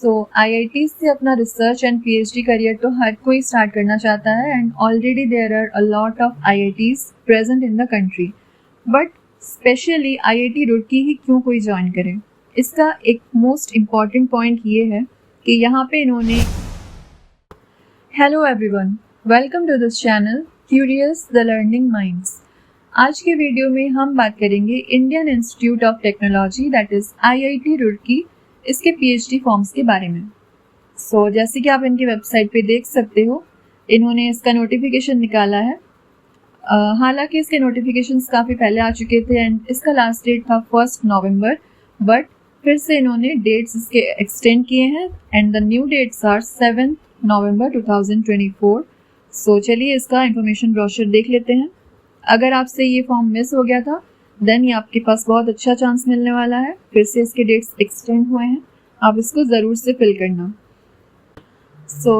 सो IIT से अपना research and PhD career तो हर कोई स्टार्ट करना चाहता है and already there are a lot of IITs present in the country, but specially IIT Roorkee ही क्यों कोई ज्वाइन करे? इसका एक मोस्ट इम्पॉर्टेंट पॉइंट ये है कि यहाँ पे इन्होंने hello everyone, welcome to this channel curious the learning minds. आज के वीडियो में हम बात करेंगे Indian Institute of Technology that is IIT Roorkee, इसके PhD फॉर्म्स के बारे में। जैसे कि आप इनकी वेबसाइट पे देख सकते हो, इन्होंने इसका नोटिफिकेशन निकाला है। हालांकि इसके नोटिफिकेशंस काफ़ी पहले आ चुके थे एंड इसका लास्ट डेट था 1 नवंबर, बट फिर से इन्होंने डेट्स इसके एक्सटेंड किए हैं and the new dates are 7 November 2024। चलिए इसका इंफॉर्मेशन ब्रोशर देख लेते हैं। अगर आपसे ये फॉर्म मिस हो गया था देन ये आपके पास बहुत अच्छा चांस मिलने वाला है। फिर से इसके डेट्स एक्सटेंड हुए हैं, आप इसको ज़रूर से फिल करना।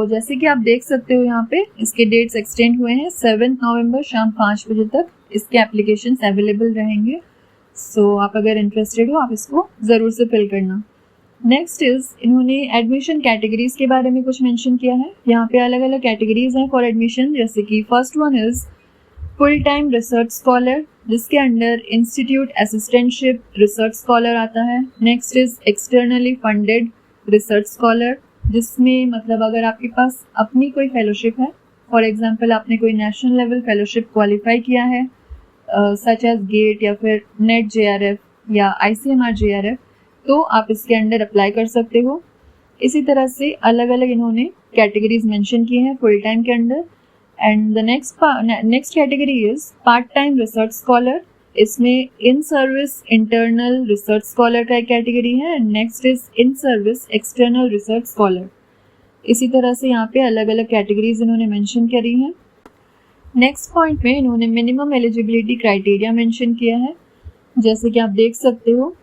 जैसे कि आप देख सकते हो यहाँ पे इसके डेट्स एक्सटेंड हुए हैं। 7 नवंबर शाम 5 बजे तक इसके एप्लीकेशंस अवेलेबल रहेंगे। आप अगर इंटरेस्टेड हो आप इसको ज़रूर से फिल करना। नेक्स्ट इज इन्होंने एडमिशन कैटेगरीज के बारे में कुछ मेंशन किया है। यहाँ पे अलग अलग कैटेगरीज हैं फॉर एडमिशन, जैसे कि first one is full time research scholar, जिसके under institute assistantship research scholar आता है। Next is externally funded research scholar, जिसमें मतलब अगर आपके पास अपनी कोई फेलोशिप है, फॉर एग्जांपल आपने कोई नेशनल लेवल फेलोशिप क्वालिफाई किया है सच एज गेट या फिर नेट JRF या ICMR JRF, तो आप इसके अंडर अप्लाई कर सकते हो। इसी तरह से अलग अलग इन्होंने कैटेगरीज मेंशन की हैं फुल टाइम के under. And the next category is part time research scholar, इसमें in service internal research scholar का एक कैटेगरी है and next is in service external research scholar. इसी तरह से यहाँ पे अलग अलग कैटेगरीज इन्होंने मेंशन करी हैं। नेक्स्ट पॉइंट में इन्होंने मिनिमम एलिजिबिलिटी क्राइटेरिया मेंशन किया है। जैसे कि आप देख सकते हो,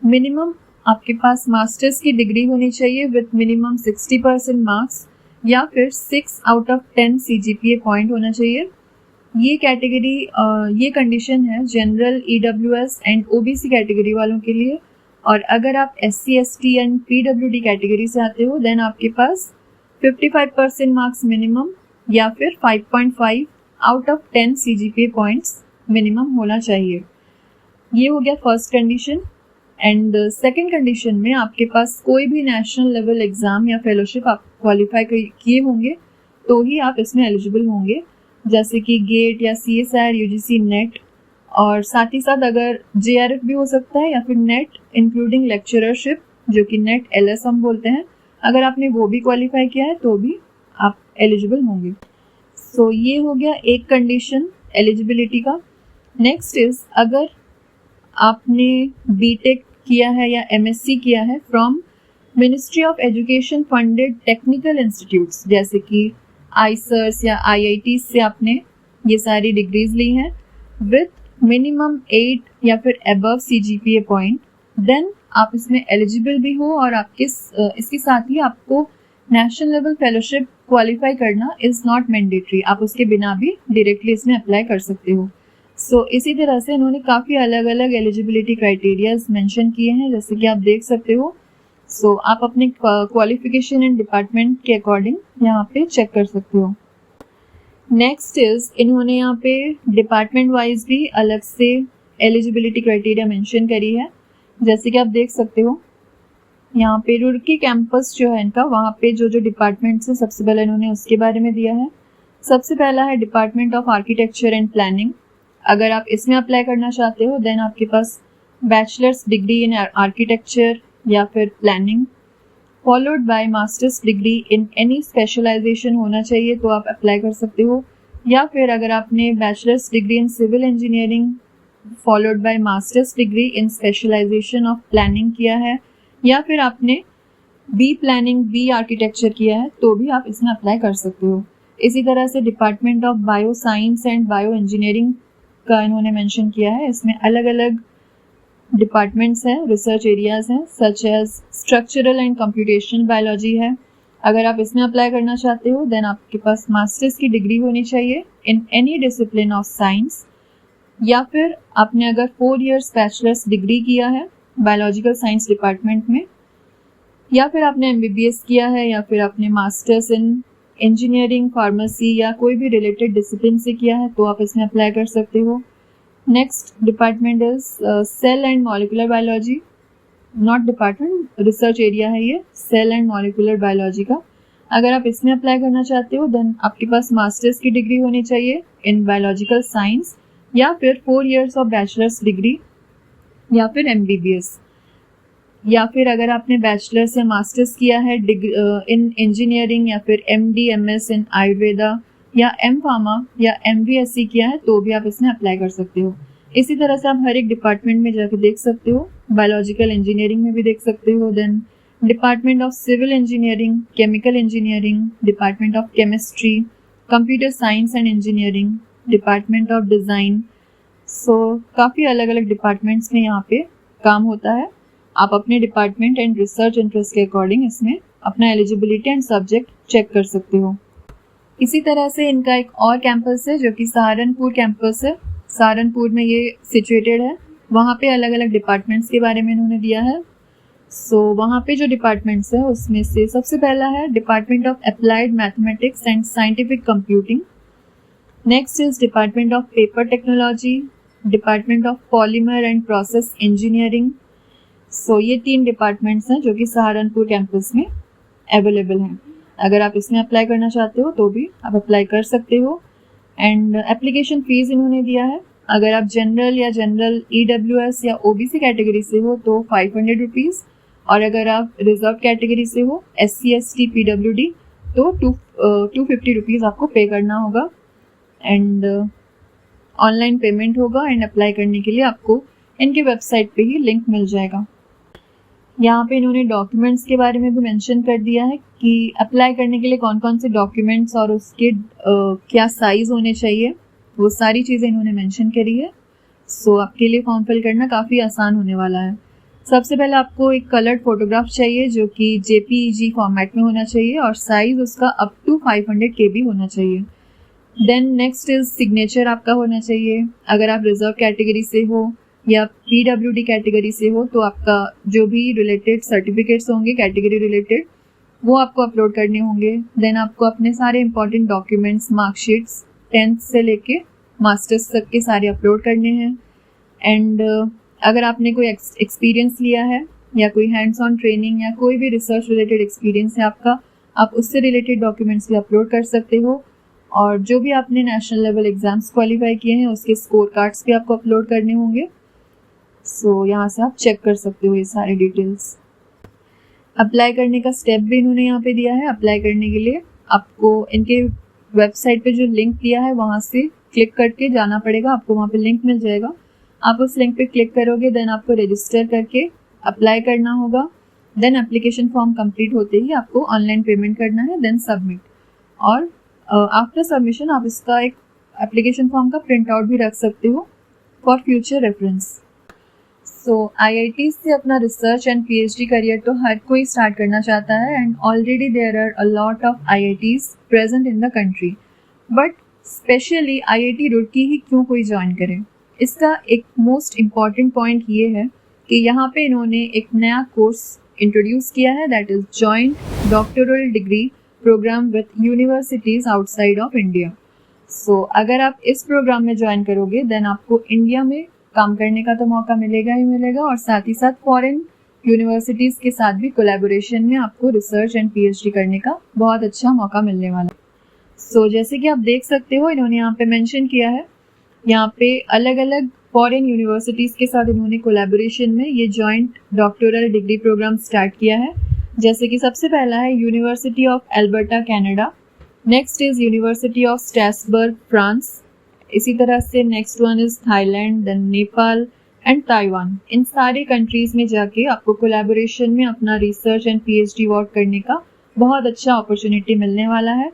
मिनिमम आपके पास मास्टर्स की डिग्री होनी चाहिए विथ मिनिमम 60% मार्क्स या फिर 6 आउट ऑफ 10 CGPA पॉइंट होना चाहिए। ये कैटेगरी ये कंडीशन है general EWS and OBC category वालों के लिए, और अगर आप SC ST and PWD category से आते हो देन आपके पास 55% मार्क्स मिनिमम या फिर 5.5 out of 10 CGPA points minimum होना चाहिए। ये हो गया first condition. And second condition में आपके पास कोई भी नेशनल लेवल एग्ज़ाम या फेलोशिप आप क्वालिफाई किए होंगे तो ही आप इसमें एलिजिबल होंगे, जैसे कि गेट या CSIR UGC नेट, और साथ ही साथ अगर JRF भी हो सकता है या फिर नेट इंक्लूडिंग लेक्चररशिप, जो कि नेट LS हम बोलते हैं। अगर आपने वो भी क्वालिफाई किया है तो भी आप एलिजिबल होंगे। ये हो गया एक कंडीशन एलिजिबिलिटी का। नेक्स्ट इज अगर आपने BTech किया है या MSc किया है from ministry of education funded technical institutes, जैसे कि ICERS या IIT से आपने ये सारी डिग्रीज ली हैं विथ मिनिमम 8 या फिर अबव CGPA पॉइंट, देन आप इसमें एलिजिबल भी हो और आपके इसके साथ ही आपको नेशनल लेवल फेलोशिप क्वालिफाई करना इज़ नॉट मैंडेटरी, आप उसके बिना भी डायरेक्टली इसमें अप्लाई कर सकते हो। इसी तरह से इन्होंने काफ़ी अलग अलग एलिजिबिलिटी क्राइटेरियाज मेंशन किए हैं, जैसे कि आप देख सकते हो। आप अपने क्वालिफिकेशन एंड डिपार्टमेंट के अकॉर्डिंग यहाँ पे चेक कर सकते हो। नेक्स्ट इज इन्होंने यहाँ पे डिपार्टमेंट वाइज भी अलग से एलिजिबिलिटी क्राइटेरिया मेंशन करी है। जैसे कि आप देख सकते हो यहाँ पे रुड़की कैंपस जो है इनका, वहाँ पे जो जो डिपार्टमेंट्स है सबसे पहले इन्होंने उसके बारे में दिया है। सबसे पहला है department of architecture and planning. अगर आप इसमें अप्लाई करना चाहते हो देन आपके पास बैचलर्स डिग्री इन आर्किटेक्चर या फिर planning followed by master's degree in any specialisation होना चाहिए, तो आप अप्लाई कर सकते हो। या फिर अगर आपने bachelor's degree in civil engineering followed by master's degree in specialisation of planning किया है, या फिर आपने बी प्लानिंग बी आर्किटेक्चर किया है, तो भी आप इसमें अप्लाई कर सकते हो। इसी तरह से department of bio science and bio engineering का इन्होंने मेंशन किया है। इसमें अलग अलग डिपार्टमेंट्स हैं, रिसर्च एरियाज हैं, such as structural and computational biology है। अगर आप इसमें अप्लाई करना चाहते हो देन आपके पास मास्टर्स की डिग्री होनी चाहिए in any discipline of science, या फिर आपने अगर 4 इयर्स बैचलर्स डिग्री किया है बायोलॉजिकल साइंस डिपार्टमेंट में, या फिर आपने MBBS किया है या फिर आपने मास्टर्स इन इंजीनियरिंग, फार्मेसी या कोई भी रिलेटेड डिसिप्लिन से किया है तो आप इसमें अप्लाई कर सकते हो। Next department is cell and molecular biology, not department, research area है ये, सेल एंड मॉलिक्यूलर बायोलॉजी का। अगर आप इसमें अप्लाई करना चाहते हो देन आपके पास मास्टर्स की डिग्री होनी चाहिए इन बायोलॉजिकल साइंस या फिर 4 years ऑफ बैचलर्स डिग्री या फिर MBBS, या फिर अगर आपने बैचलर्स या मास्टर्स किया है इन इंजीनियरिंग या फिर MD MS इन आयुर्वेदा या M.Pharma या MVSC किया है तो भी आप इसमें अप्लाई कर सकते हो। इसी तरह से आप हर एक डिपार्टमेंट में जाकर देख सकते हो, बायोलॉजिकल इंजीनियरिंग में भी देख सकते हो, then department of civil engineering, chemical engineering, department of chemistry, computer science and engineering, department of design. So काफ़ी अलग अलग डिपार्टमेंट्स में यहाँ पे काम होता है। आप अपने डिपार्टमेंट एंड रिसर्च इंटरेस्ट के अकॉर्डिंग इसमें अपना एलिजिबिलिटी एंड सब्जेक्ट चेक कर सकते हो। इसी तरह से इनका एक और कैंपस है जो कि सहारनपुर कैंपस है, सहारनपुर में ये सिचुएटेड है। वहाँ पे अलग अलग डिपार्टमेंट्स के बारे में इन्होंने दिया है। सो वहाँ पे जो डिपार्टमेंट्स है उसमें से सबसे पहला है department of applied mathematics and scientific computing. Next is department of paper technology, department of polymer and process engineering. So ये 3 डिपार्टमेंट्स हैं जो कि सहारनपुर कैंपस में अवेलेबल हैं। अगर आप इसमें अप्लाई करना चाहते हो तो भी आप अप्लाई कर सकते हो। एंड एप्लीकेशन फ़ीस इन्होंने दिया है, अगर आप जनरल या जनरल EWS या OBC कैटेगरी से हो तो 500 रुपीज़, और अगर आप रिजर्व कैटेगरी से हो SC ST PWD तो 250 रुपीज़ आपको पे करना होगा। एंड ऑनलाइन पेमेंट होगा। एंड अप्लाई करने के लिए आपको इनके वेबसाइट पे ही लिंक मिल जाएगा। यहाँ पे इन्होंने डॉक्यूमेंट्स के बारे में भी मेंशन कर दिया है कि अप्लाई करने के लिए कौन कौन से डॉक्यूमेंट्स और उसके क्या साइज़ होने चाहिए, वो सारी चीज़ें इन्होंने मेंशन करी है। सो आपके लिए फॉर्म फिल करना काफ़ी आसान होने वाला है। सबसे पहले आपको एक कलर्ड फोटोग्राफ चाहिए जो कि JPEG फॉर्मेट में होना चाहिए और साइज़ उसका अप टू 500 KB होना चाहिए। देन नेक्स्ट इज सिग्नेचर आपका होना चाहिए। अगर आप रिजर्व कैटेगरी से हो या PWD कैटेगरी से हो तो आपका जो भी रिलेटेड सर्टिफिकेट्स होंगे कैटेगरी रिलेटेड वो आपको अपलोड करने होंगे। देन आपको अपने सारे इंपॉर्टेंट डॉक्यूमेंट्स, मार्कशीट्स 10th से लेके मास्टर्स तक के सारे अपलोड करने हैं। एंड अगर आपने कोई एक्सपीरियंस लिया है या कोई हैंड्स ऑन ट्रेनिंग या कोई भी रिसर्च रिलेटेड एक्सपीरियंस है आपका, आप उससे रिलेटेड डॉक्यूमेंट्स भी अपलोड कर सकते हो। और जो भी आपने नेशनल लेवल एग्जाम्स क्वालिफाई किए हैं उसके स्कोर कार्ड्स भी आपको अपलोड करने होंगे। सो यहाँ से आप चेक कर सकते हो ये सारी डिटेल्स। अप्लाई करने का स्टेप भी इन्होंने यहाँ पे दिया है। अप्लाई करने के लिए आपको इनके वेबसाइट पे जो लिंक दिया है वहाँ से क्लिक करके जाना पड़ेगा। आपको वहाँ पे लिंक मिल जाएगा, आप उस लिंक पे क्लिक करोगे, देन आपको रजिस्टर करके अप्लाई करना होगा। देन एप्लीकेशन फॉर्म कंप्लीट होते ही आपको ऑनलाइन पेमेंट करना है, देन सबमिट। और आफ्टर सबमिशन आप इसका एक एप्लीकेशन फॉर्म का प्रिंट आउट भी रख सकते हो for future reference. So IIT से अपना रिसर्च एंड PhD करियर तो हर कोई स्टार्ट करना चाहता है and already there are a lot of IITs present in the country, but specially IIT Roorkee ही क्यों कोई ज्वाइन करे। इसका एक मोस्ट इम्पॉर्टेंट पॉइंट ये है कि यहाँ पे इन्होंने एक नया कोर्स इंट्रोड्यूस किया है, that is joint doctoral degree programme with universities outside of India. So अगर आप इस प्रोग्राम में ज्वाइन करोगे देन आपको इंडिया में काम करने का तो मौका मिलेगा ही मिलेगा, और साथ ही साथ फॉरेन यूनिवर्सिटीज़ के साथ भी कोलैबोरेशन में आपको रिसर्च एंड PhD करने का बहुत अच्छा मौका मिलने वाला है। सो जैसे कि आप देख सकते हो इन्होंने यहाँ पे मेंशन किया है, यहाँ पे अलग अलग फॉरेन यूनिवर्सिटीज़ के साथ इन्होंने कोलैबोरेशन में ये joint doctoral degree programme start किया है। जैसे कि सबसे पहला है university of Alberta Canada, next is university of Strasbourg France, इसी तरह से next one is Thailand, then Nepal and Taiwan. इन सारे कंट्रीज़ में जाके आपको कोलैबोरेशन में अपना रिसर्च एंड PhD वर्क करने का बहुत अच्छा अपॉर्चुनिटी मिलने वाला है।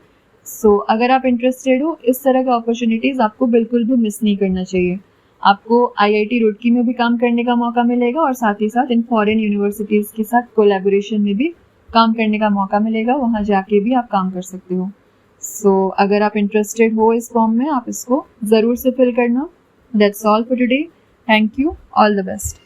सो अगर आप इंटरेस्टेड हो इस तरह का अपॉर्चुनिटीज़ आपको बिल्कुल भी मिस नहीं करना चाहिए। आपको IIT रुड़की में भी काम करने का मौका मिलेगा और साथ ही साथ इन फॉरेन यूनिवर्सिटीज़ के साथ कोलैबोरेशन में भी काम करने का मौका मिलेगा, वहाँ जाके भी आप काम कर सकते हो। सो अगर आप इंटरेस्टेड हो इस फॉर्म में आप इसको ज़रूर से फिल करना। That's all for today. Thank you, all the best.